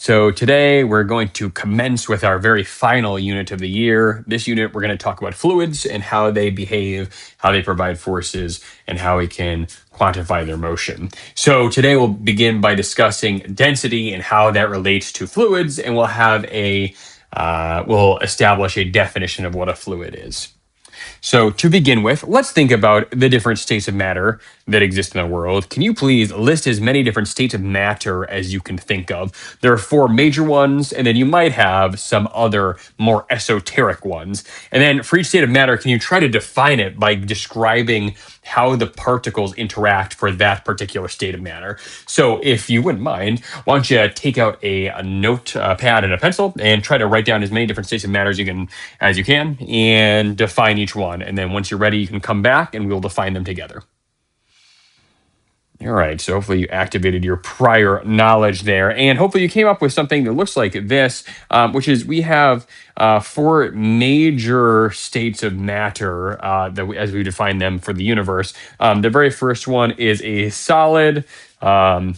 So today we're going to commence with our very final unit of the year. This unit, we're going to talk about fluids and how they behave, how they provide forces, and how we can quantify their motion. So today we'll begin by discussing density and how that relates to fluids, and we'll establish a definition of what a fluid is. So, to begin with, let's think about the different states of matter that exist in the world. Can you please list as many different states of matter as you can think of? There are four major ones, and then you might have some other more esoteric ones. And then for each state of matter, can you try to define it by describing how the particles interact for that particular state of matter? So, if you wouldn't mind, why don't you take out a notepad and a pencil and try to write down as many different states of matter as you can and define each one. And then once you're ready, you can come back and we'll define them together. All right, so hopefully you activated your prior knowledge there, and hopefully you came up with something that looks like this, which is we have four major states of matter as we define them for the universe. The very first one is a solid.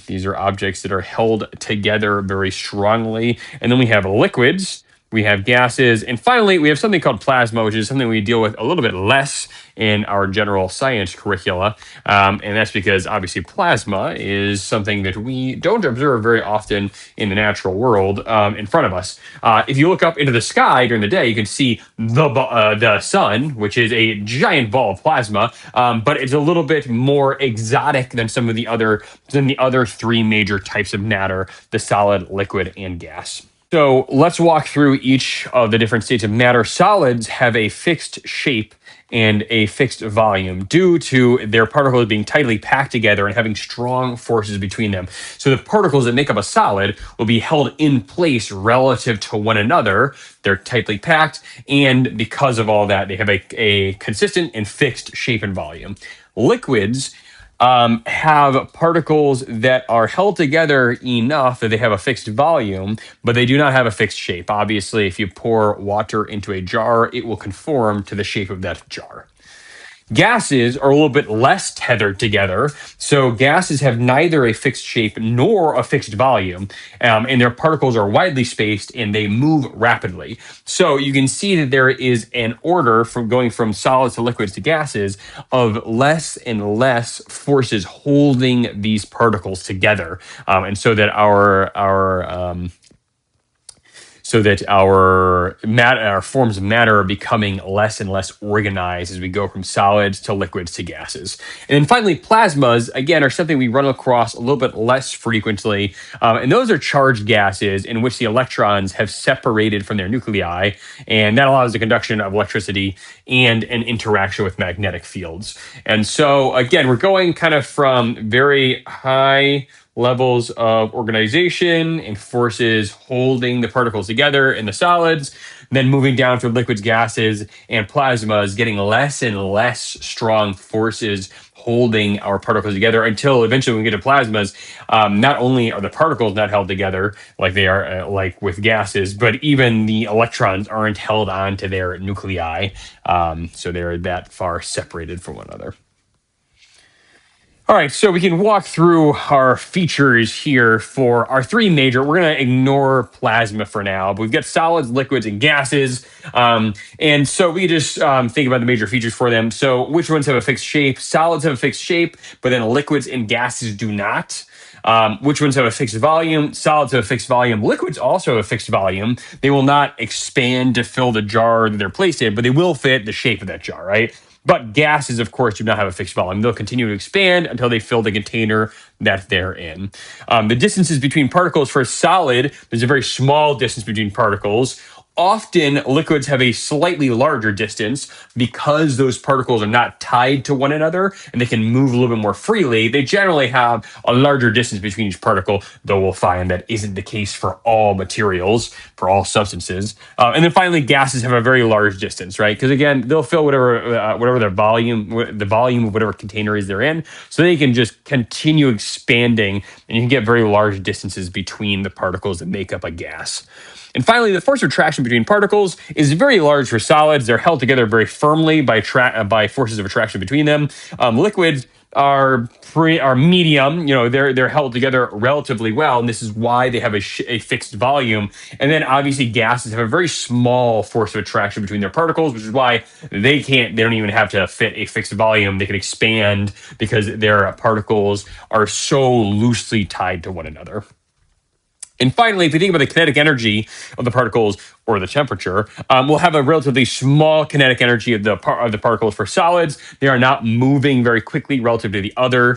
These are objects that are held together very strongly, and then we have liquids. We have gases, and finally, we have something called plasma, which is something we deal with a little bit less in our general science curricula. And that's because obviously plasma is something that we don't observe very often in the natural world in front of us. If you look up into the sky during the day, you can see the sun, which is a giant ball of plasma, but it's a little bit more exotic than the other three major types of matter: the solid, liquid, and gas. So let's walk through each of the different states of matter. Solids have a fixed shape and a fixed volume due to their particles being tightly packed together and having strong forces between them. So the particles that make up a solid will be held in place relative to one another. They're tightly packed, and because of all that, they have a consistent and fixed shape and volume. Liquids have particles that are held together enough that they have a fixed volume, but they do not have a fixed shape. Obviously, if you pour water into a jar, it will conform to the shape of that jar. Gases are a little bit less tethered together. So gases have neither a fixed shape nor a fixed volume, and their particles are widely spaced and they move rapidly. So you can see that there is an order from going from solids to liquids to gases of less and less forces holding these particles together, and so that our forms of matter are becoming less and less organized as we go from solids to liquids to gases. And then finally, plasmas, again, are something we run across a little bit less frequently. And those are charged gases in which the electrons have separated from their nuclei, and that allows the conduction of electricity and an interaction with magnetic fields. And so, again, we're going kind of from very high levels of organization and forces holding the particles together in the solids, then moving down through liquids, gases, and plasmas, getting less and less strong forces holding our particles together until eventually when we get to plasmas, not only are the particles not held together like they are like with gases, but even the electrons aren't held onto their nuclei. So they're that far separated from one another. All right, so we can walk through our features here for our three major. We're going to ignore plasma for now, but we've got solids, liquids, and gases. And so we just think about the major features for them. So which ones have a fixed shape? Solids have a fixed shape, but then liquids and gases do not. Which ones have a fixed volume? Solids have a fixed volume. Liquids also have a fixed volume. They will not expand to fill the jar that they're placed in, but they will fit the shape of that jar, right? But gases, of course, do not have a fixed volume. They'll continue to expand until they fill the container that they're in. The distances between particles for a solid, there's a very small distance between particles. Often liquids have a slightly larger distance because those particles are not tied to one another and they can move a little bit more freely. They generally have a larger distance between each particle, though we'll find that isn't the case for all materials, for all substances. And then finally, gases have a very large distance, right? Because again, they'll fill whatever the volume of whatever container is they're in, so they can just continue expanding, and you can get very large distances between the particles that make up a gas. And finally, the force of attraction between particles is very large for solids. They're held together very firmly by forces of attraction between them. Liquids, are medium. They're held together relatively well, and this is why they have a fixed volume. And then obviously gases have a very small force of attraction between their particles, which is why they don't even have to fit a fixed volume. They can expand because their particles are so loosely tied to one another. And finally, if you think about the kinetic energy of the particles or the temperature, we'll have a relatively small kinetic energy of the particles for solids. They are not moving very quickly relative to the other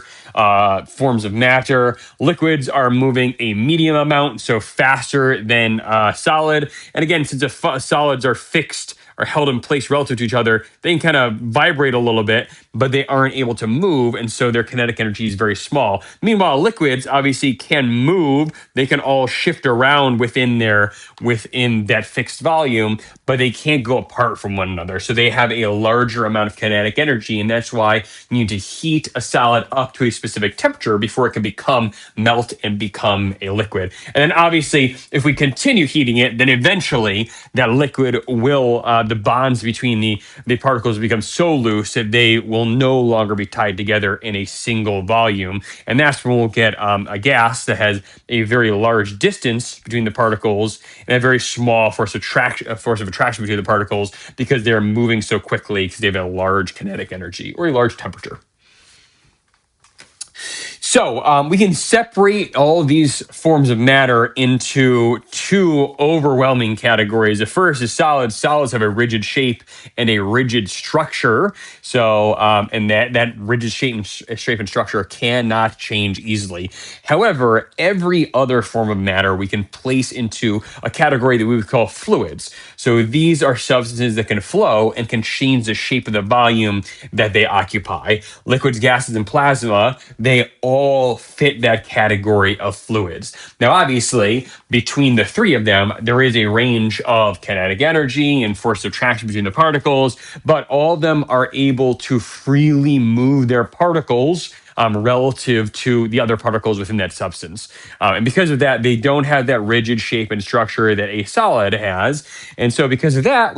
forms of matter. Liquids are moving a medium amount, so faster than solid. And again, since the solids are fixed, are held in place relative to each other, they can kind of vibrate a little bit, but they aren't able to move, and so their kinetic energy is very small. Meanwhile, liquids obviously can move; they can all shift around within that fixed volume, but they can't go apart from one another. So they have a larger amount of kinetic energy, and that's why you need to heat a solid up to a specific temperature before it can melt and become a liquid. And then obviously, if we continue heating it, then eventually that liquid will the bonds between the particles become so loose that they will no longer be tied together in a single volume. And that's when we'll get a gas that has a very large distance between the particles and a very small force of attraction between the particles because they're moving so quickly because they have a large kinetic energy or a large temperature. So we can separate all of these forms of matter into two overwhelming categories. The first is solids. Solids have a rigid shape and a rigid structure. So, and that rigid shape and structure cannot change easily. However, every other form of matter we can place into a category that we would call fluids. So these are substances that can flow and can change the shape of the volume that they occupy. Liquids, gases, and plasma, they all fit that category of fluids. Now, obviously, between the three of them, there is a range of kinetic energy and force of attraction between the particles, but all of them are able to freely move their particles relative to the other particles within that substance. And because of that, they don't have that rigid shape and structure that a solid has. And so because of that,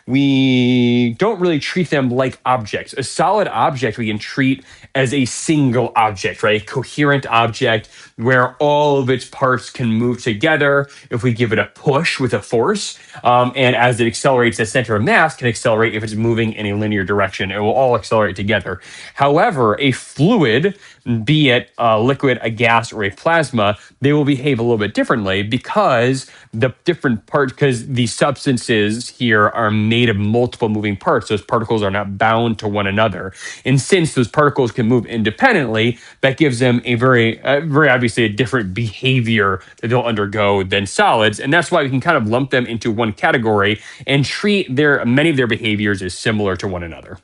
we don't really treat them like objects. A solid object we can treat as a single object, right? A coherent object where all of its parts can move together if we give it a push with a force. And as it accelerates, the center of mass can accelerate if it's moving in a linear direction. It will all accelerate together. However, a fluid, be it a liquid, a gas, or a plasma, they will behave a little bit differently because the substances here are made of multiple moving parts. Those particles are not bound to one another. And since those particles can move independently, that gives them a very obviously a different behavior that they'll undergo than solids. And that's why we can kind of lump them into one category and treat many of their behaviors as similar to one another.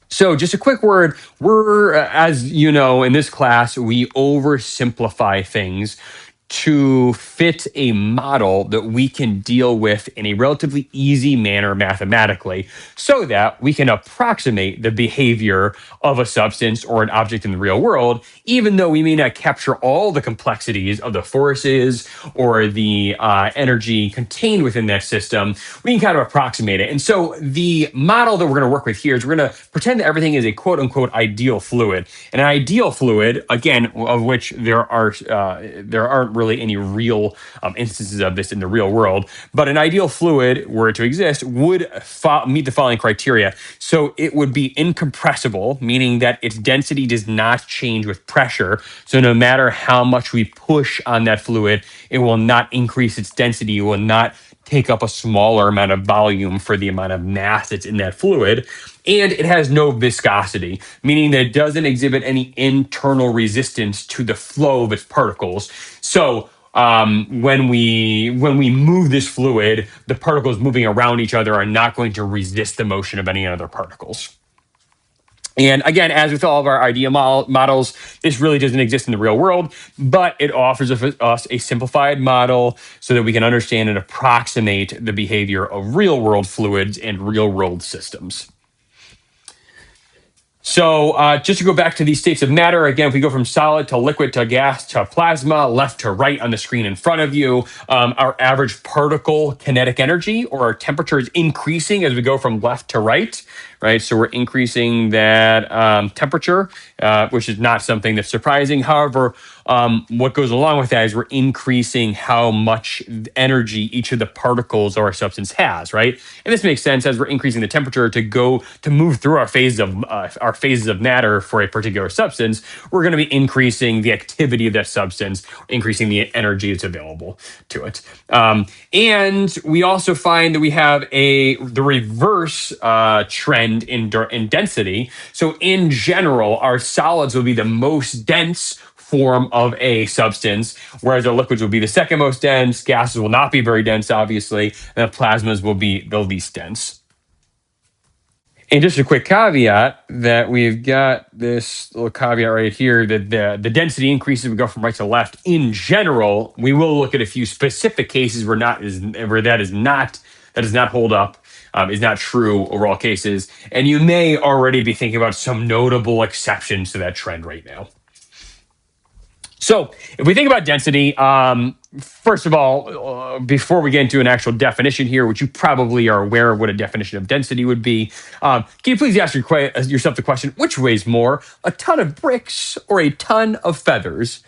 So just a quick word, as you know, in this class, we oversimplify things to fit a model that we can deal with in a relatively easy manner mathematically so that we can approximate the behavior of a substance or an object in the real world, even though we may not capture all the complexities of the forces or the energy contained within that system. We can kind of approximate it. And so the model that we're going to work with here is we're going to pretend that everything is a quote unquote ideal fluid. And an ideal fluid, again, of which there aren't really any real instances of this in the real world, but an ideal fluid, were it to exist, would meet the following criteria. So it would be incompressible, meaning that its density does not change with pressure. So no matter how much we push on that fluid, it will not increase its density. It will not take up a smaller amount of volume for the amount of mass that's in that fluid. And it has no viscosity, meaning that it doesn't exhibit any internal resistance to the flow of its particles. So when we move this fluid, the particles moving around each other are not going to resist the motion of any other particles. And again, as with all of our idea models, this really doesn't exist in the real world, but it offers us a simplified model so that we can understand and approximate the behavior of real world fluids and real world systems. So just to go back to these states of matter, again, if we go from solid to liquid to gas to plasma, left to right on the screen in front of you, our average particle kinetic energy or our temperature is increasing as we go from left to right, right? So we're increasing that temperature, which is not something that's surprising. However, what goes along with that is we're increasing how much energy each of the particles of our substance has, right? And this makes sense as we're increasing the temperature to move through our phases of matter for a particular substance. We're going to be increasing the activity of that substance, increasing the energy that's available to it. And we also find that we have the reverse trend in density. So in general, our solids will be the most dense form of a substance, whereas our liquids will be the second most dense, gases will not be very dense, obviously, and the plasmas will be the least dense. And just a quick caveat that we've got this little caveat right here that the density increases, we go from right to left. In general, we will look at a few specific cases where that does not hold up, is not true over all cases. And you may already be thinking about some notable exceptions to that trend right now. So if we think about density, first of all, before we get into an actual definition here, which you probably are aware of what a definition of density would be, can you please ask yourself the question, which weighs more, a ton of bricks or a ton of feathers?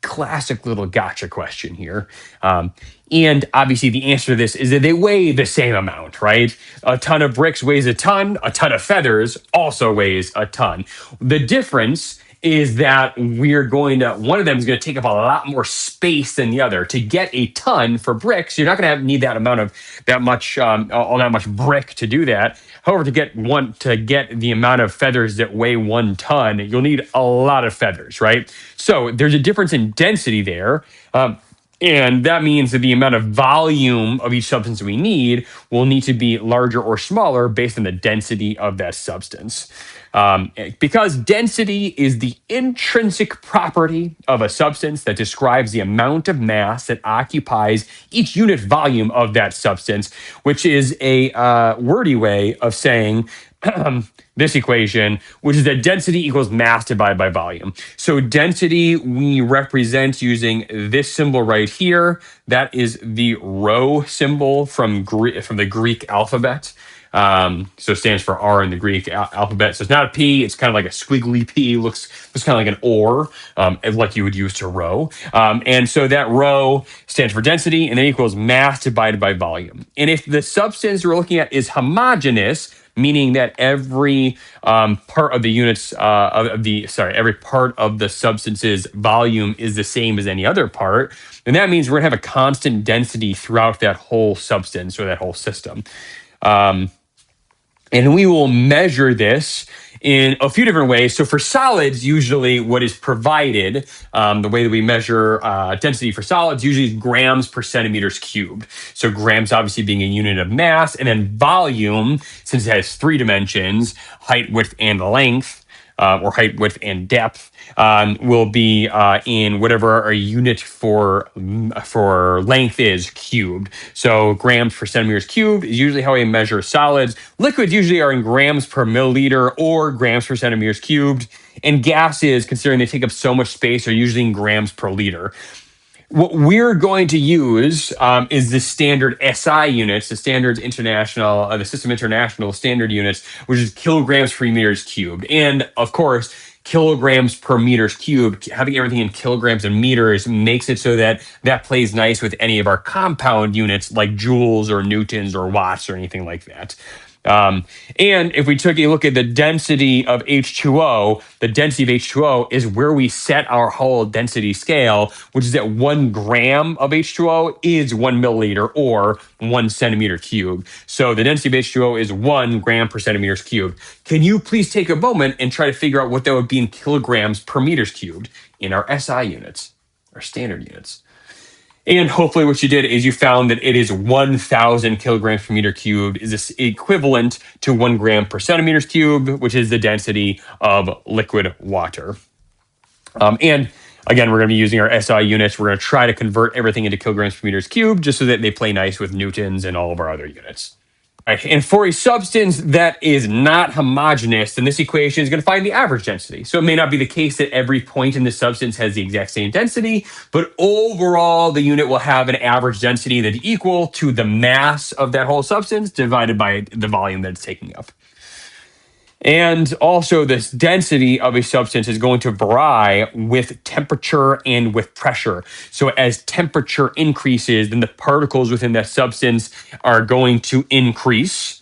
Classic little gotcha question here. And obviously the answer to this is that they weigh the same amount, right? A ton of bricks weighs a ton of feathers also weighs a ton. The difference is that one of them is going to take up a lot more space than the other. To get a ton for bricks, you're not going to need that much brick to do that. However, to get the amount of feathers that weigh 1 ton, you'll need a lot of feathers, right? So there's a difference in density there. And that means that the amount of volume of each substance we need will need to be larger or smaller based on the density of that substance. Because density is the intrinsic property of a substance that describes the amount of mass that occupies each unit volume of that substance, which is a wordy way of saying this equation, which is that density equals mass divided by volume. So density we represent using this symbol right here. That is the rho symbol from the Greek alphabet. So it stands for R in the Greek alphabet. So it's not a P. It's kind of like a squiggly P. Looks kind of like an or, like you would use to row. And so that rho stands for density, and it equals mass divided by volume. And if the substance we're looking at is homogeneous, meaning that every part of the units every part of the substance's volume is the same as any other part, then that means we're going to have a constant density throughout that whole substance or that whole system. And we will measure this in a few different ways. So for solids, usually what is provided, the way that we measure density for solids usually is grams per centimeters cubed. So grams obviously being a unit of mass, and then volume, since it has 3 dimensions, height, width, and length, or height, width, and depth, will be in whatever our unit for length is cubed. So grams per centimeters cubed is usually how we measure solids. Liquids usually are in grams per milliliter or grams per centimeters cubed. And gases, considering they take up so much space, are usually in grams per liter. What we're going to use is the standard SI units, the System International standard units, which is kilograms per meters cubed. And of course, kilograms per meters cubed, having everything in kilograms and meters makes it so that plays nice with any of our compound units like joules or newtons or watts or anything like that. And if we took a look at the density of H2O, the density of H2O is where we set our whole density scale, which is that 1 gram of H2O is 1 milliliter or 1 centimeter cubed. So the density of H2O is 1 gram per centimeters cubed. Can you please take a moment and try to figure out what that would be in kilograms per meters cubed in our SI units, our standard units? And hopefully what you did is you found that it is 1,000 kilograms per meter cubed is equivalent to 1 gram per centimeters cubed, which is the density of liquid water. And again, we're going to be using our SI units. We're going to try to convert everything into kilograms per meters cubed just so that they play nice with newtons and all of our other units. Right. And for a substance that is not homogeneous, then this equation is going to find the average density. So it may not be the case that every point in the substance has the exact same density, but overall, the unit will have an average density that's equal to the mass of that whole substance divided by the volume that it's taking up. And also, this density of a substance is going to vary with temperature and with pressure. So, as temperature increases, then the particles within that substance are going to increase.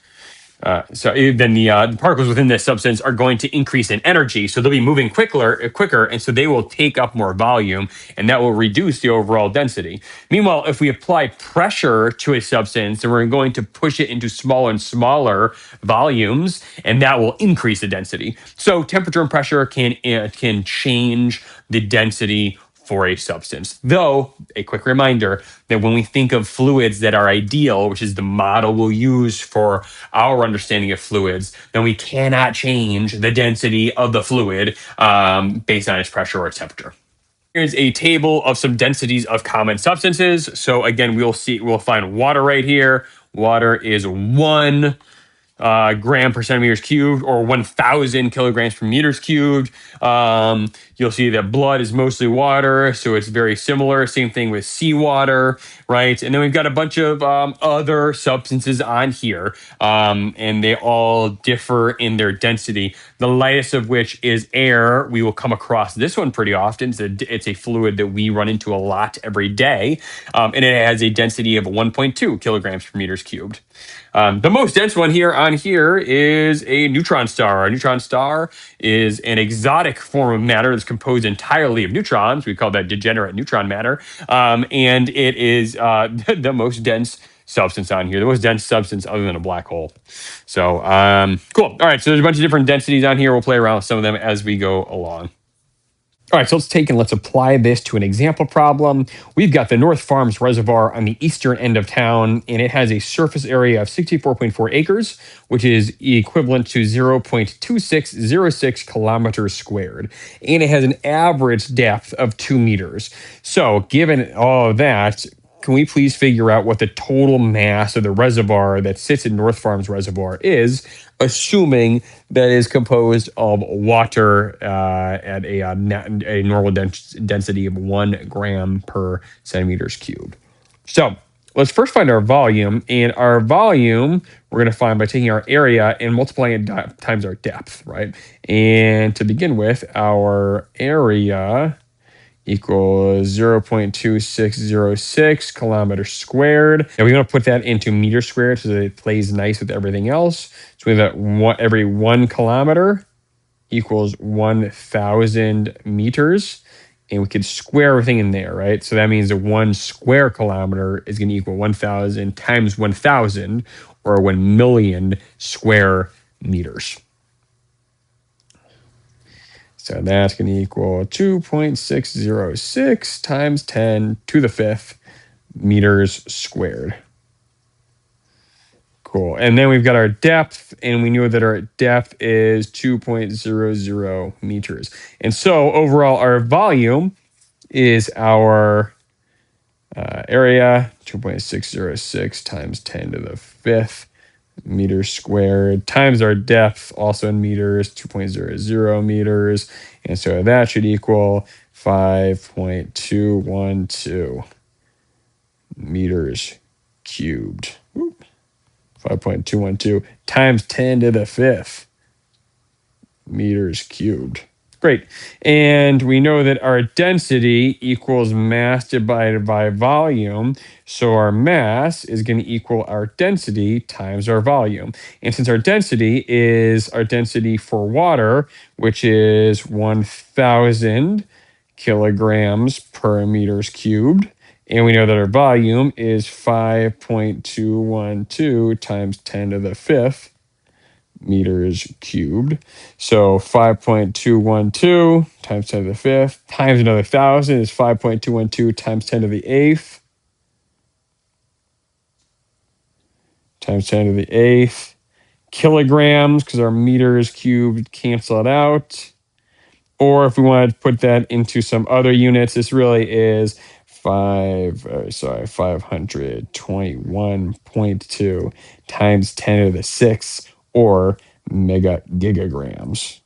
Then the particles within this substance are going to increase in energy, so they'll be moving quicker, and so they will take up more volume, and that will reduce the overall density. Meanwhile, if we apply pressure to a substance, then we're going to push it into smaller and smaller volumes, and that will increase the density. So temperature and pressure can change the density for a substance. Though, a quick reminder that when we think of fluids that are ideal, which is the model we'll use for our understanding of fluids, then we cannot change the density of the fluid based on its pressure or its temperature. Here's a table of some densities of common substances. So again, we'll find water right here. Water is 1 gram per centimeters cubed, or 1,000 kilograms per meters cubed. You'll see that blood is mostly water, so it's very similar. Same thing with seawater, right? And then we've got a bunch of other substances on here, and they all differ in their density. The lightest of which is air. We will come across this one pretty often. It's a fluid that we run into a lot every day, and it has a density of 1.2 kilograms per meters cubed. The most dense one on here is a neutron star. A neutron star is an exotic form of matter that's composed entirely of neutrons. We call that degenerate neutron matter. And it is the most dense substance on here, the most dense substance other than a black hole. So, cool. All right, so there's a bunch of different densities on here. We'll play around with some of them as we go along. All right, so let's apply this to an example problem. We've got the North Farms Reservoir on the eastern end of town, and it has a surface area of 64.4 acres, which is equivalent to 0.2606 kilometers squared. And it has an average depth of 2 meters. So given all of that, can we please figure out what the total mass of the reservoir that sits in North Farms Reservoir is, assuming that is composed of water at a normal density of 1 gram per centimeters cubed? So let's first find our volume. And our volume, we're going to find by taking our area and multiplying it times our depth, right? And to begin with, our area equals 0.2606 kilometers squared. And we want to put that into meters squared so that it plays nice with everything else. So we have that every 1 kilometer equals 1,000 meters. And we could square everything in there, right? So that means that 1 square kilometer is going to equal 1,000 times 1,000, or 1 million square meters. So that's going to equal 2.606 times 10 to the 5th meters squared. Cool. And then we've got our depth, and we know that our depth is 2.00 meters. And so overall, our volume is our area, 2.606 times 10 to the 5th meters squared, times our depth, also in meters, 2.00 meters. And so that should equal 5.212 meters cubed. 5.212 times 10 to the 5th meters cubed. Great. And we know that our density equals mass divided by volume. So our mass is going to equal our density times our volume. And since our density is our density for water, which is 1,000 kilograms per meters cubed, and we know that our volume is 5.212 times 10 to the 5th meters cubed. So 5.212 times 10 to the 5th times another 1,000 is 5.212 times 10 to the 8th times 10 to the 8th kilograms, because our meters cubed cancel it out. Or if we wanted to put that into some other units, this really is 521.2 times 10 to the 6, or gigagrams.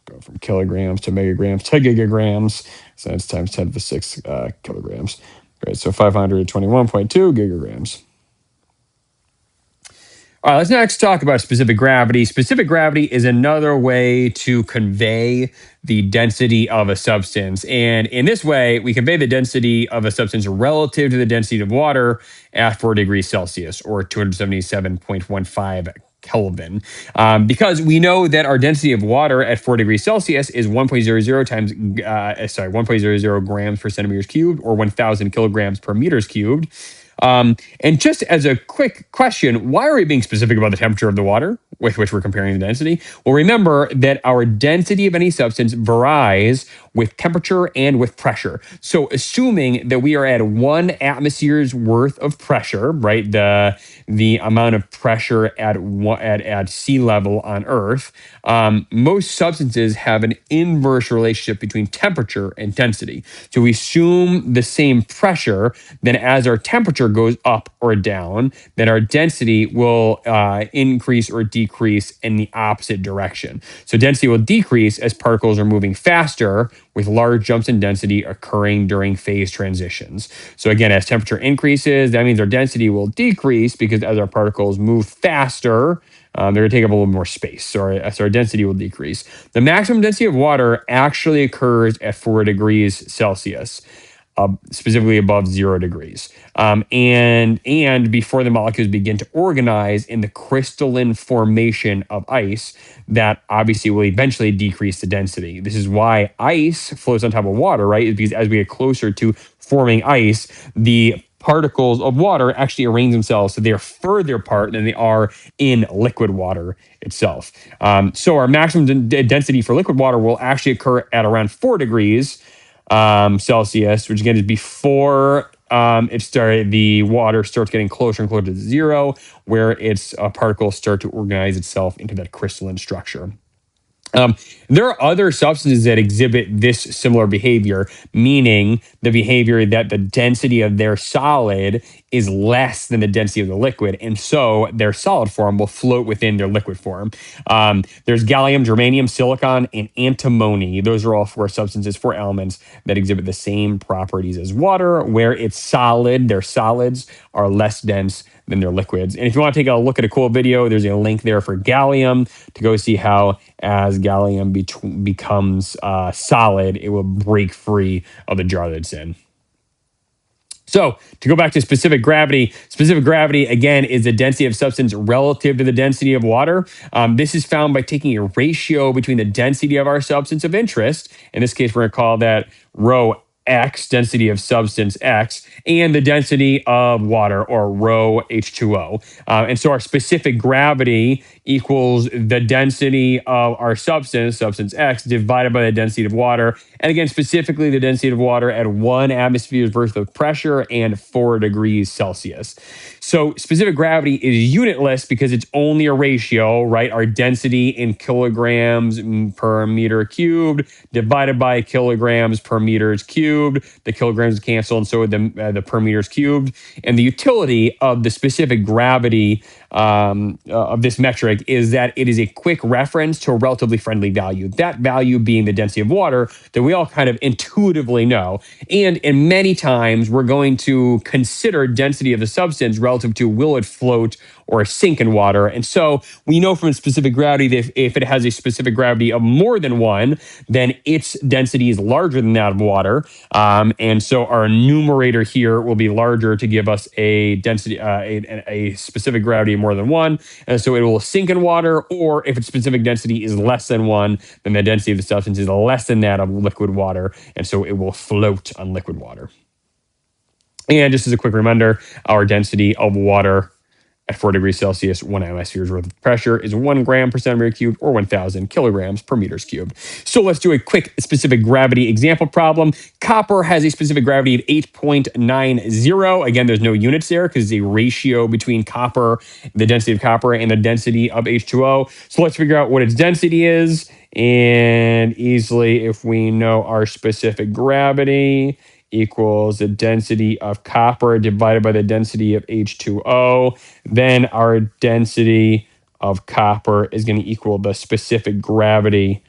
Go from kilograms to megagrams to gigagrams. So that's times 10 to the 6 kilograms. Right, so 521.2 gigagrams. All right, let's next talk about specific gravity. Specific gravity is another way to convey the density of a substance. And in this way, we convey the density of a substance relative to the density of water at 4 degrees Celsius, or 277.15 Kelvin. Because we know that our density of water at 4 degrees Celsius is 1.00 times, 1.00 grams per centimeters cubed, or 1,000 kilograms per meters cubed. And just as a quick question, why are we being specific about the temperature of the water with which we're comparing the density? Well, remember that our density of any substance varies with temperature and with pressure. So assuming that we are at 1 atmosphere's worth of pressure, right? The amount of pressure at sea level on Earth, most substances have an inverse relationship between temperature and density. So we assume the same pressure, then as our temperature goes up or down, then our density will increase or decrease in the opposite direction. So density will decrease as particles are moving faster, with large jumps in density occurring during phase transitions. So again, as temperature increases, that means our density will decrease, because as our particles move faster, they're going to take up a little more space. So our density will decrease. The maximum density of water actually occurs at 4 degrees Celsius. Specifically above 0 degrees. And before the molecules begin to organize in the crystalline formation of ice, that obviously will eventually decrease the density. This is why ice floats on top of water, right? It's because as we get closer to forming ice, the particles of water actually arrange themselves so they are further apart than they are in liquid water itself. So our maximum density for liquid water will actually occur at around 4 degrees Celsius, which again is before the water starts getting closer and closer to 0, where its particles start to organize itself into that crystalline structure. There are other substances that exhibit this similar behavior, meaning the behavior that the density of their solid is less than the density of the liquid, and so their solid form will float within their liquid form. There's gallium, germanium, silicon, and antimony. Those are all 4 substances, 4 elements that exhibit the same properties as water, where it's solid, their solids are less dense than their liquids. And if you want to take a look at a cool video, there's a link there for gallium to go see how, as gallium becomes solid, it will break free of the jar that it's in. So to go back to specific gravity again is the density of substance relative to the density of water. This is found by taking a ratio between the density of our substance of interest. In this case, we're going to call that rho X, density of substance X, and the density of water, or rho H2O. And so our specific gravity equals the density of our substance X, divided by the density of water. And again, specifically the density of water at 1 atmosphere's worth of pressure and 4 degrees Celsius. So specific gravity is unitless because it's only a ratio, right? Our density in kilograms per meter cubed divided by kilograms per meters cubed. The kilograms cancel, and so the per meters cubed. And the utility of the specific gravity of this metric is that it is a quick reference to a relatively friendly value. That value being the density of water that we all kind of intuitively know. And many times we're going to consider density of the substance relative to will it float or sink in water. And so we know from specific gravity that if it has a specific gravity of more than 1, then its density is larger than that of water. And so our numerator here will be larger to give us a density, a specific gravity of more than 1. And so it will sink in water, or if its specific density is less than 1, then the density of the substance is less than that of liquid water. And so it will float on liquid water. And just as a quick reminder, our density of water at 4 degrees Celsius, 1 atmosphere's worth of pressure is 1 gram per centimeter cubed, or 1,000 kilograms per meters cubed. So let's do a quick specific gravity example problem. Copper has a specific gravity of 8.90. Again, there's no units there because it's a ratio between copper, the density of copper, and the density of H2O. So let's figure out what its density is. And easily, if we know our specific gravity, equals the density of copper divided by the density of H2O. Then our density of copper is going to equal the specific gravity,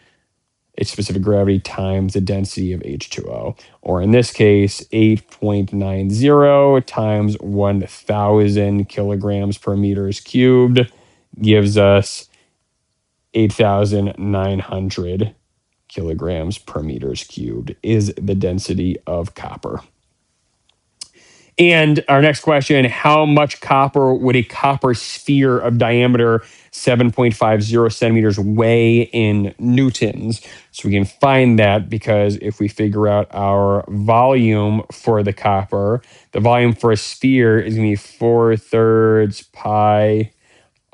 its specific gravity times the density of H2O. Or in this case, 8.90 times 1,000 kilograms per meters cubed gives us 8,900 kilograms per meters cubed is the density of copper. And our next question, how much copper would a copper sphere of diameter 7.50 centimeters weigh in newtons? So we can find that because if we figure out our volume for the copper, the volume for a sphere is going to be 4/3 pi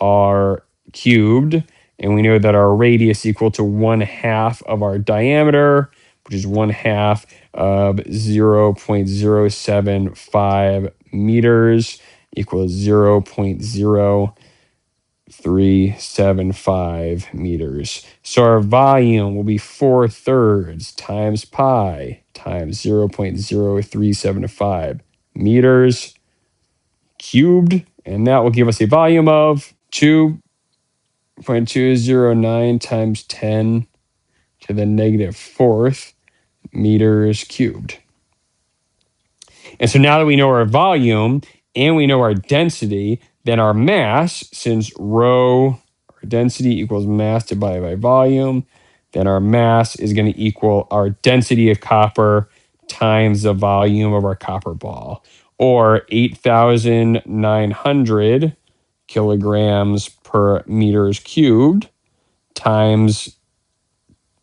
r cubed. And we know that our radius equal to 1/2 of our diameter, which is 1/2 of 0.075 meters equals 0.0375 meters. So our volume will be 4/3 times pi times 0.0375 meters cubed. And that will give us a volume of 2.209 times 10 to the -4th meters cubed. And so now that we know our volume and we know our density, then our mass, since rho, our density equals mass divided by volume, then our mass is going to equal our density of copper times the volume of our copper ball, or 8,900 kilograms per meters cubed times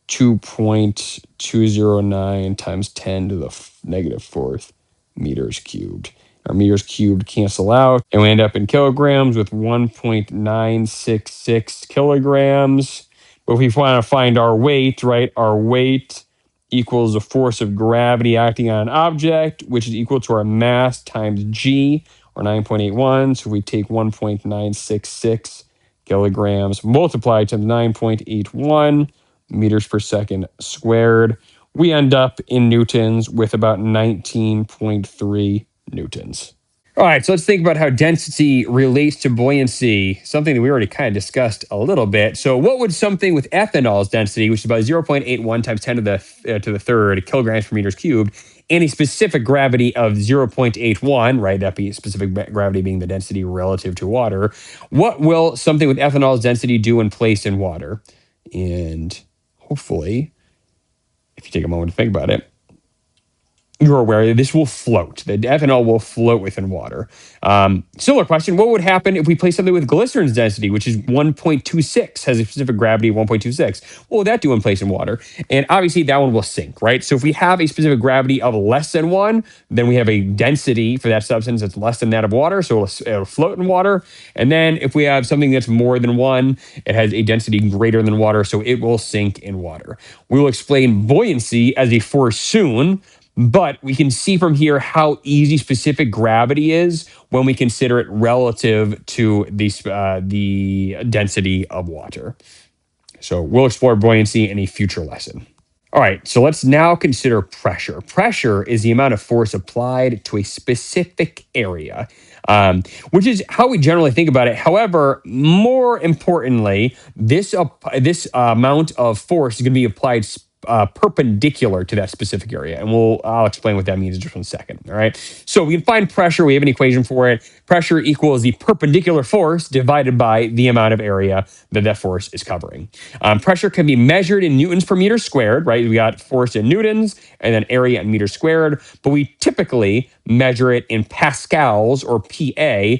2.209 times 10 to the -4th meters cubed. Our meters cubed cancel out, and we end up in kilograms with 1.966 kilograms. But if we want to find our weight, right, our weight equals the force of gravity acting on an object, which is equal to our mass times g, or 9.81. So we take 1.966 kilograms multiplied times 9.81 meters per second squared. We end up in newtons with about 19.3 newtons. All right, so let's think about how density relates to buoyancy, something that we already kind of discussed a little bit. So what would something with ethanol's density, which is about 0.81 times 10 to the third kilograms per meters cubed, and a specific gravity of 0.81, right? That be specific gravity being the density relative to water. What will something with ethanol's density do when placed in water? And hopefully, if you take a moment to think about it, you're aware that this will float. The ethanol will float within water. Similar question, what would happen if we place something with glycerin's density, which is 1.26, has a specific gravity of 1.26? What will that do when placed in water? And obviously that one will sink, right? So if we have a specific gravity of less than 1, then we have a density for that substance that's less than that of water, so it'll float in water. And then if we have something that's more than 1, it has a density greater than water, so it will sink in water. We will explain buoyancy as a force soon, but we can see from here how easy specific gravity is when we consider it relative to the density of water. So we'll explore buoyancy in a future lesson. All right, so let's now consider pressure. Pressure is the amount of force applied to a specific area, which is how we generally think about it. However, more importantly, this amount of force is going to be applied perpendicular to that specific area. And I'll explain what that means in just 1 second. All right. So we can find pressure. We have an equation for it. Pressure equals the perpendicular force divided by the amount of area that force is covering. Pressure can be measured in newtons per meter squared, right? We got force in newtons and then area in meters squared, but we typically measure it in pascals or PA,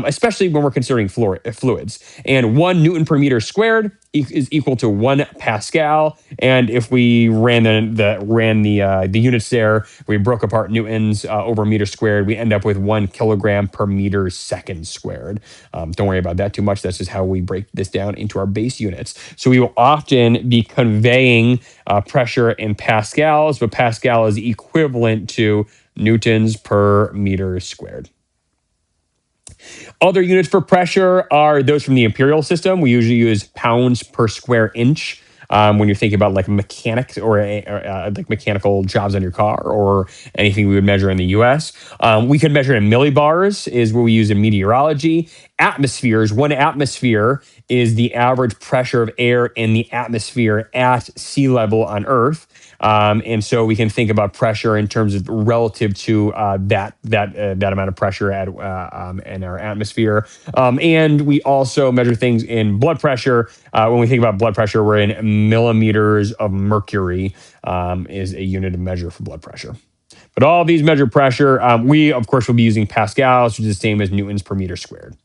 especially when we're considering fluids. And 1 newton per meter squared is equal to 1 pascal. And if we ran the units there, we broke apart newtons over meter squared, we end up with 1 kilogram per meter second squared. Don't worry about that too much. That's just how we break this down into our base units. So we will often be conveying pressure in pascals, but pascal is equivalent to newtons per meter squared. Other units for pressure are those from the imperial system. We usually use pounds per square inch. when you're thinking about like mechanics or like mechanical jobs on your car or anything we would measure in the US. We could measure in millibars, is what we use in meteorology. Atmospheres, 1 atmosphere is the average pressure of air in the atmosphere at sea level on Earth. And so we can think about pressure in terms of relative to that amount of pressure in our atmosphere. And we also measure things in blood pressure. When we think about blood pressure, we're in millimeters of mercury is a unit of measure for blood pressure. But all these measure pressure. We, of course, will be using pascals, which is the same as newtons per meter squared.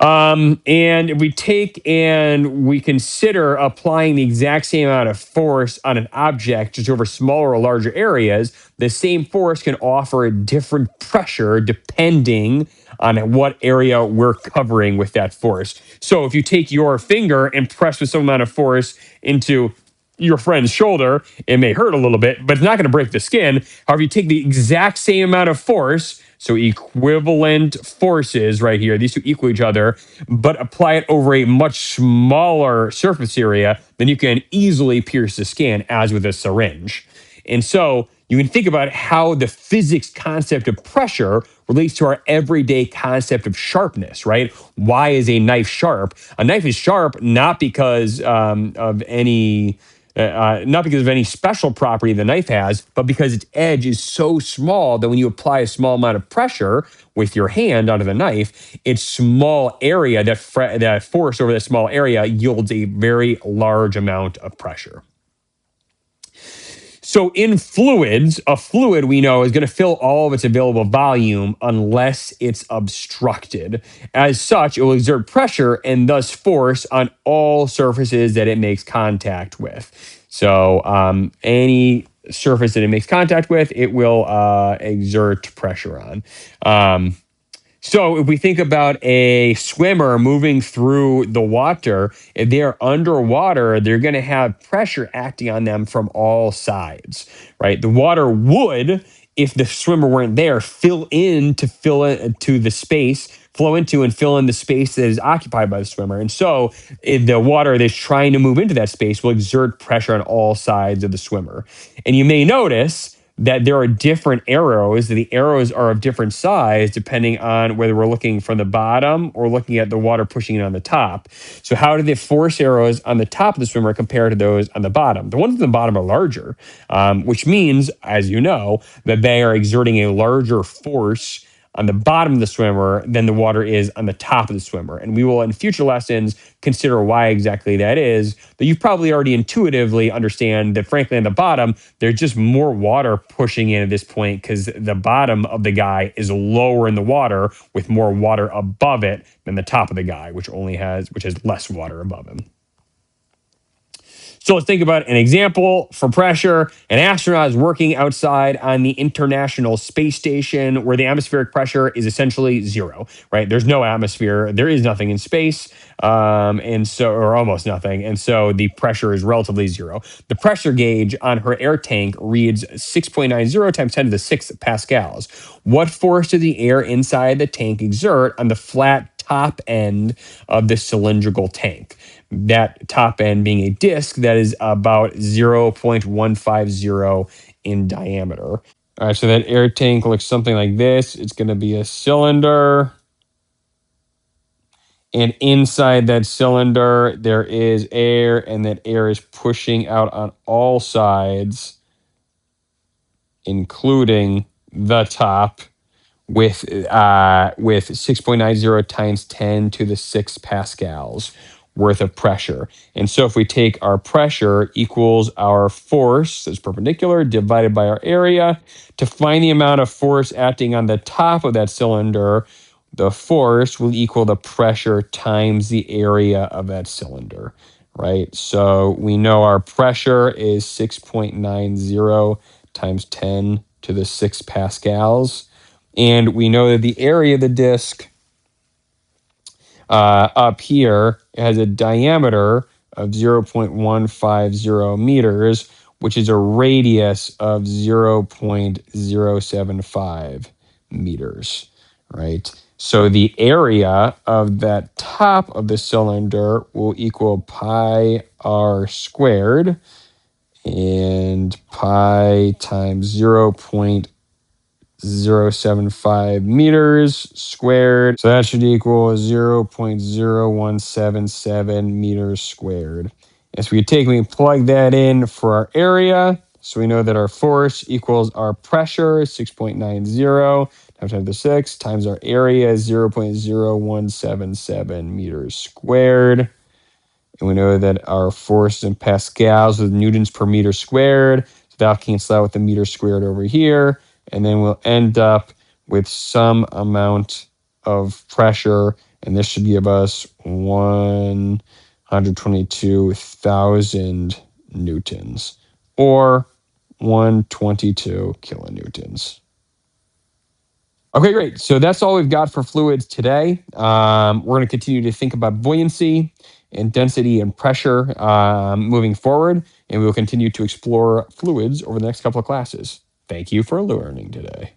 And if we take and we consider applying the exact same amount of force on an object just over smaller or larger areas, the same force can offer a different pressure depending on what area we're covering with that force. So if you take your finger and press with some amount of force into your friend's shoulder, it may hurt a little bit, but it's not going to break the skin. However, you take the exact same amount of force, so equivalent forces right here, these two equal each other, but apply it over a much smaller surface area, then you can easily pierce the skin, as with a syringe. And so you can think about how the physics concept of pressure relates to our everyday concept of sharpness, right? Why is a knife sharp? A knife is sharp not because of any not because of any special property the knife has, but because its edge is so small that when you apply a small amount of pressure with your hand onto the knife, its small area, that force over that small area yields a very large amount of pressure. So in fluids, a fluid we know is going to fill all of its available volume unless it's obstructed. As such, it will exert pressure and thus force on all surfaces that it makes contact with. So any surface that it makes contact with, it will exert pressure on. So if we think about a swimmer moving through the water, if they're underwater, they're going to have pressure acting on them from all sides, right? The water would, if the swimmer weren't there, fill in to the space, flow into and fill in the space that is occupied by the swimmer. And so if the water that's trying to move into that space will exert pressure on all sides of the swimmer. And you may notice that there are different arrows. The arrows are of different size depending on whether we're looking from the bottom or looking at the water pushing it on the top. So how do the force arrows on the top of the swimmer compare to those on the bottom? The ones on the bottom are larger, which means, as you know, that they are exerting a larger force on the bottom of the swimmer than the water is on the top of the swimmer. And we will, in future lessons, consider why exactly that is. But you probably already intuitively understand that, frankly, on the bottom, there's just more water pushing in at this point because the bottom of the guy is lower in the water with more water above it than the top of the guy, which has less water above him. So let's think about an example for pressure. An astronaut is working outside on the International Space Station where the atmospheric pressure is essentially zero, right? There's no atmosphere. There is nothing in space, or almost nothing. And so the pressure is relatively zero. The pressure gauge on her air tank reads 6.90 times 10 to the 6 pascals. What force does the air inside the tank exert on the flat top end of the cylindrical tank? That top end being a disc that is about 0.150 in diameter. All right, so that air tank looks something like this. It's going to be a cylinder. And inside that cylinder, there is air, and that air is pushing out on all sides, including the top, with 6.90 times 10 to the 6 pascals worth of pressure. And so if we take our pressure equals our force that's perpendicular divided by our area, to find the amount of force acting on the top of that cylinder, the force will equal the pressure times the area of that cylinder, right? So we know our pressure is 6.90 times 10 to the 6 pascals. And we know that the area of the disk up here has a diameter of 0.150 meters, which is a radius of 0.075 meters, right? So the area of that top of the cylinder will equal pi r squared, and pi times 0.075 meters squared. So that should equal 0.0177 meters squared. And so we take and we plug that in for our area. So we know that our force equals our pressure, 6.90 times 10 to the 6, times our area, 0.0177 meters squared. And we know that our force in pascals with newtons per meter squared. So that'll cancel out with the meter squared over here. And then we'll end up with some amount of pressure. And this should give us 122,000 newtons, or 122 kilonewtons. Okay, great. So that's all we've got for fluids today. We're going to continue to think about buoyancy and density and pressure moving forward, and we will continue to explore fluids over the next couple of classes. Thank you for learning today.